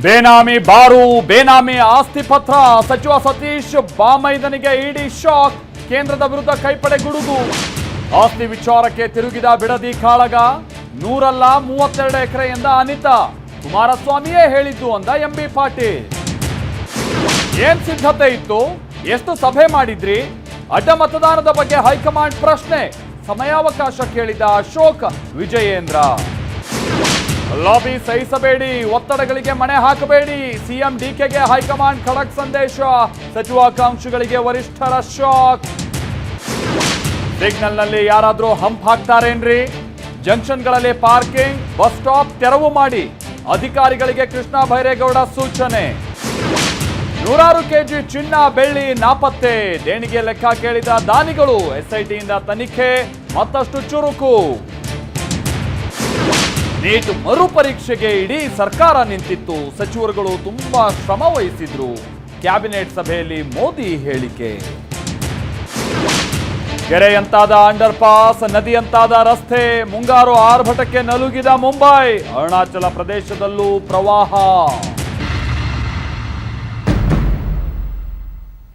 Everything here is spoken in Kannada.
ಬೇನಾಮಿ ಬಾರು ಬೇನಾಮಿ ಆಸ್ತಿ ಪತ್ರ ಸಚಿವ ಸತೀಶ್ ಬಾಮೈದನಿಗೆ ಇಡಿ ಶಾಕ್. ಕೇಂದ್ರದ ವಿರುದ್ಧ ಕೈಪಡೆ ಗುಡುಗು. ಆಸ್ತಿ ವಿಚಾರಕ್ಕೆ ತಿರುಗಿದ ಬಿಡದಿ ಕಾಳಗ. 132 ಎಕರೆ ಎಂದ ಅನಿತಾ. ಕುಮಾರಸ್ವಾಮಿಯೇ ಹೇಳಿದ್ದು ಅಂದ ಎಂಬಿ ಪಾಟೀಲ್. ಏನ್ ಸಿದ್ಧತೆ ಇತ್ತು? ಎಷ್ಟು ಸಭೆ ಮಾಡಿದ್ರಿ? ಅಡ್ಡ ಮತದಾನದ ಬಗ್ಗೆ ಹೈಕಮಾಂಡ್ ಪ್ರಶ್ನೆ. ಸಮಯಾವಕಾಶ ಕೇಳಿದ ಅಶೋಕ್ ವಿಜಯೇಂದ್ರ. ಲಾಬಿ ಸಹಿಸಬೇಡಿ, ಒತ್ತಡಗಳಿಗೆ ಮಣೆ ಹಾಕಬೇಡಿ. ಸಿಎಂ ಡಿಕೆಗೆ ಹೈಕಮಾಂಡ್ ಖಡಕ್ ಸಂದೇಶ. ಸಚಿವಾಕಾಂಕ್ಷಿಗಳಿಗೆ ವರಿಷ್ಠರ ಶಾಕ್. ಸಿಗ್ನಲ್ನಲ್ಲಿ ಯಾರಾದ್ರೂ ಹಂಪ್ ಹಾಕ್ತಾರೇನ್ರಿ? ಜಂಕ್ಷನ್ಗಳಲ್ಲಿ ಪಾರ್ಕಿಂಗ್, ಬಸ್ ಸ್ಟಾಪ್ ತೆರವು ಮಾಡಿ. ಅಧಿಕಾರಿಗಳಿಗೆ ಕೃಷ್ಣ ಬೈರೇಗೌಡ ಸೂಚನೆ. 100 ಕೆಜಿ ಚಿನ್ನ ಬೆಳ್ಳಿ ನಾಪತ್ತೆ. ದೇಣಿಗೆ ಲೆಕ್ಕ ಕೇಳಿದ ದಾನಿಗಳು. ಎಸ್ಐಟಿಯಿಂದ ತನಿಖೆ ಮತ್ತಷ್ಟು ಚುರುಕು. ನೀಟ್ ಮರುಪರೀಕ್ಷೆಗೆ ಇಡೀ ಸರ್ಕಾರ ನಿಂತಿತ್ತು. ಸಚಿವರುಗಳು ತುಂಬಾ ಶ್ರಮ ವಹಿಸಿದ್ರು. ಕ್ಯಾಬಿನೆಟ್ ಸಭೆಯಲ್ಲಿ ಮೋದಿ ಹೇಳಿಕೆ. ಕೆರೆಯಂತಾದ ಅಂಡರ್ ಪಾಸ್, ನದಿಯಂತಾದ ರಸ್ತೆ. ಮುಂಗಾರು ಆರ್ಭಟಕ್ಕೆ ನಲುಗಿದ ಮುಂಬೈ. ಅರುಣಾಚಲ ಪ್ರದೇಶದಲ್ಲೂ ಪ್ರವಾಹ.